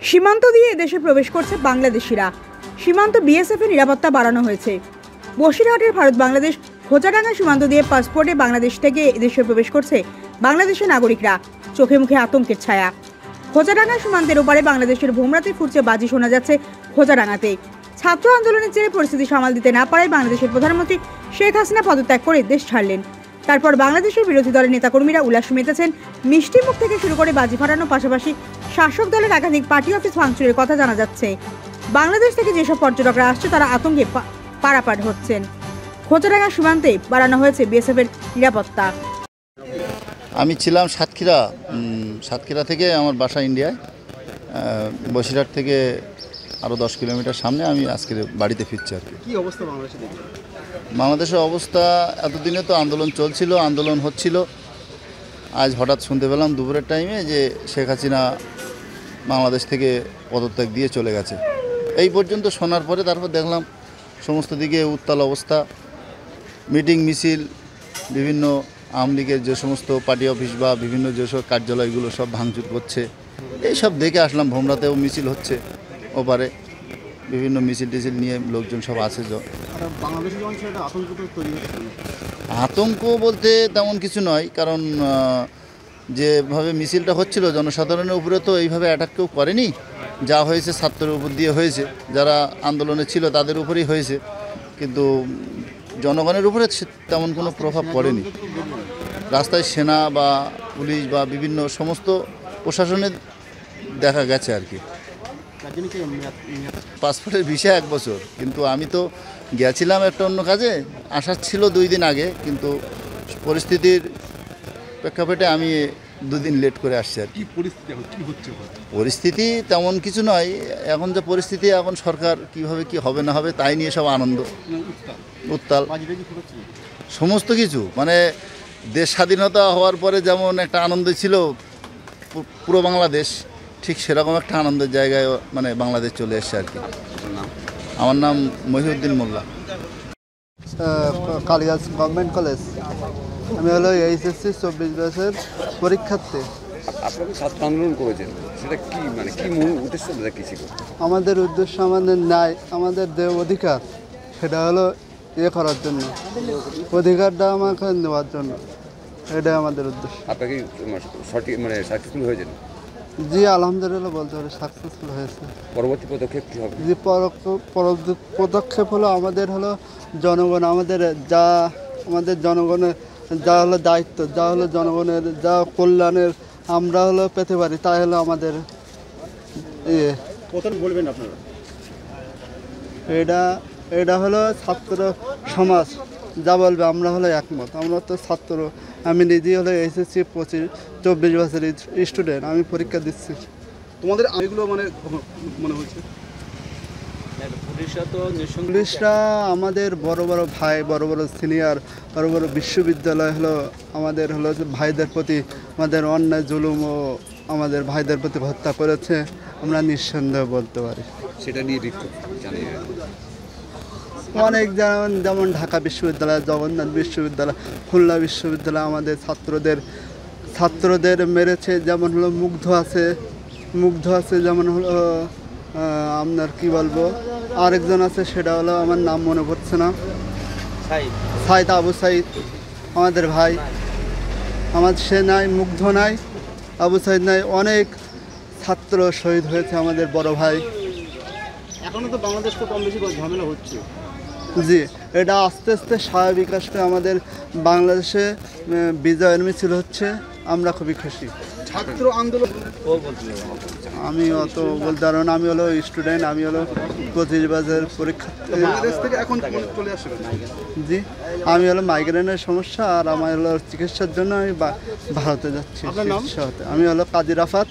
সীমান্ত দিয়ে এদেশে প্রবেশ করছে বাংলাদেশিরা। সীমান্ত বিএসএফ এর নিরাপত্তা বাড়ানো হয়েছে। বসিরহাটের ভারত বাংলাদেশ খোঁচাডাঙ্গা সীমান্ত দিয়ে পাসপোর্টে বাংলাদেশ থেকে এদেশে প্রবেশ করছে বাংলাদেশের নাগরিকরা। চোখে মুখে আতঙ্কের ছায়া। খোঁচাডাঙ্গা সীমান্তের ওপারে বাংলাদেশের ভোমরাতে ফুটছে বাজি শোনা যাচ্ছে খোঁচাডাঙ্গাতে। ছাত্র আন্দোলনের জেরে পরিস্থিতি সামাল দিতে না পারায় বাংলাদেশের প্রধানমন্ত্রী শেখ হাসিনা পদত্যাগ করে দেশ ছাড়লেন। তারপর বাংলাদেশের বিরোধী দলের নেতাকর্মীরা উল্লাস মেতেছেন। মিষ্টি মুখ থেকে শুরু করে বাজি ফাটানোর পাশাপাশি শাসক দলের একাধিক পার্টি অফিস ভাঙচুরের কথা জানা যাচ্ছে। বাংলাদেশ থেকে যেসব পর্যটকরা আসছে তারা আতঙ্কে পারাপার হচ্ছেন। খোঁচাডাঙ্গা সীমান্তে বাড়ানো হয়েছে বিএসএফ এর নিরাপত্তা। আমি ছিলাম সাতক্ষীরা থেকে আমার বাসা ইন্ডিয়ায়। বসিরহাট থেকে আরও 10 কিলোমিটার সামনে আমি আজকে বাড়িতে ফিরছি আর কি। কী অবস্থা বাংলাদেশের অবস্থা? এতদিনে তো আন্দোলন চলছিল, আন্দোলন হচ্ছিল। আজ হঠাৎ শুনতে পেলাম দুপুরের টাইমে যে শেখ হাসিনা বাংলাদেশ থেকে পদত্যাগ দিয়ে চলে গেছে। এই পর্যন্ত শোনার পরে তারপর দেখলাম সমস্ত দিকে উত্তাল অবস্থা। মিটিং মিছিল, বিভিন্ন আওয়ামী লীগের যে সমস্ত পার্টি অফিস বা বিভিন্ন যেসব কার্যালয়গুলো সব ভাঙচুর করছে। এইসব দেখে আসলাম। ভোমরাতেও মিছিল হচ্ছে, ওপারে বিভিন্ন মিছিল টিছিল নিয়ে লোকজন সব আছে। আতঙ্ক বলতে তেমন কিছু নয়, কারণ যেভাবে মিছিলটা হচ্ছিল জনসাধারণের উপরে তো এইভাবে অ্যাটাক কেউ করেনি। যা হয়েছে ছাত্রের উপর দিয়ে হয়েছে, যারা আন্দোলনে ছিল তাদের উপরেই হয়েছে, কিন্তু জনগণের উপরে তেমন কোনো প্রভাব পড়েনি। রাস্তায় সেনা বা পুলিশ বা বিভিন্ন সমস্ত প্রশাসনের দেখা গেছে আর কি। পাসপোর্টের ভিসা 1 বছর, কিন্তু আমি তো গেছিলাম একটা অন্য কাজে, আসার ছিল 2 দিন আগে, কিন্তু পরিস্থিতির প্রেক্ষাপটে আমি 2 দিন লেট করে আসছি আর কি। পরিস্থিতি তেমন কিছু নয় এখন। যে পরিস্থিতি এখন সরকার কিভাবে কি হবে না হবে তাই নিয়ে সব আনন্দ উত্তাল সমস্ত কিছু। মানে দেশ স্বাধীনতা হওয়ার পরে যেমন একটা আনন্দ ছিল পুরো বাংলাদেশ, ঠিক সেরকম একটা আনন্দের জায়গায় মানে বাংলাদেশ চলে এসছে আর কি। আমার নাম মহিউদ্দিন মোল্লা। কালিয়াস গভর্নমেন্ট কলেজ। আমি হলো এইচএসসি 24 বছর পরীক্ষার্থী। আপনারা ছাত্র আন্দোলন করেছেন, সেটা কি মানে কি মূল উদ্দেশ্যটা কি ছিল? আমাদের উদ্দেশ্য আমাদের ন্যায়, আমাদের যে অধিকার সেটা হলো করার জন্য, অধিকারটা আমাকে নেওয়ার জন্য, এটাই আমাদের উদ্দেশ্য। আপনাকে সঠিক মানে সাকসেসফুল হয়েছেন? জি আলহামদুলিল্লাহ বলতে পারি সাকসেসফুল হয়েছে। পরবর্তী পদক্ষেপ কী হবে? জি পরবর্তী পদক্ষেপ হলো আমাদের হলো জনগণ, আমাদের জনগণের যা হলো দায়িত্ব, যা হলো জনগণের যা কল্যাণের আমরা হলো পেতে পারি, তাই হলো আমাদের বলবেন আপনারা। এটা হলো ছাত্র সমাজ যা বলবে আমরা হলো একমত। আমরা তো ছাত্র, আমি নিজেই হলো এইচএসসি 24 বছরের স্টুডেন্ট, আমি পরীক্ষা দিচ্ছি। তোমাদের এগুলো মানে মনে হচ্ছে পুলিশরা আমাদের বড় বড় ভাই, বড় বড় সিনিয়র, বড় বড় বিশ্ববিদ্যালয় হলো আমাদের হলো ভাইদের প্রতি আমাদের অন্যায় জুলুম ও আমাদের ভাইদের প্রতি হত্যা করেছে, আমরা নিঃসন্দেহে বলতে পারি। সেটা নিয়ে বিক্ষোভ জানিয়ে অনেক যেমন ঢাকা বিশ্ববিদ্যালয়, জগন্নাথ বিশ্ববিদ্যালয়, খুলনা বিশ্ববিদ্যালয় আমাদের ছাত্রদের মেরেছে। যেমন হলো মুগ্ধ আছে যেমন হলো আপনার কি বলবো আরেকজন আছে, সেটা হলো আমার নাম মনে পড়ছে না, সাইদ, আবু সাইদ আমাদের ভাই। আমাদের সে নাই, মুগ্ধ নাই, আবু সাইদ নাই, অনেক ছাত্র শহীদ হয়েছে আমাদের বড় ভাই। এখনো তো বাংলাদেশ তো কম বেশি ঝামেলা হচ্ছে। জি এটা আস্তে আস্তে স্বাভাবিক আসবে। আমাদের বাংলাদেশে বিজয়ের মিছিল হচ্ছে, আমরা খুবই খুশি। ছাত্র আন্দোলন আমি অত বলতে পারবো না, আমি হলো স্টুডেন্ট, আমি হলো 25 বছর পরীক্ষা থেকে এখন চলে আসবে। জি আমি হলো মাইগ্রেনের সমস্যা, আর আমার হলো চিকিৎসার জন্য আমি ভারতে যাচ্ছি। আপনার নাম? আমি হলো কাজী রাফাত।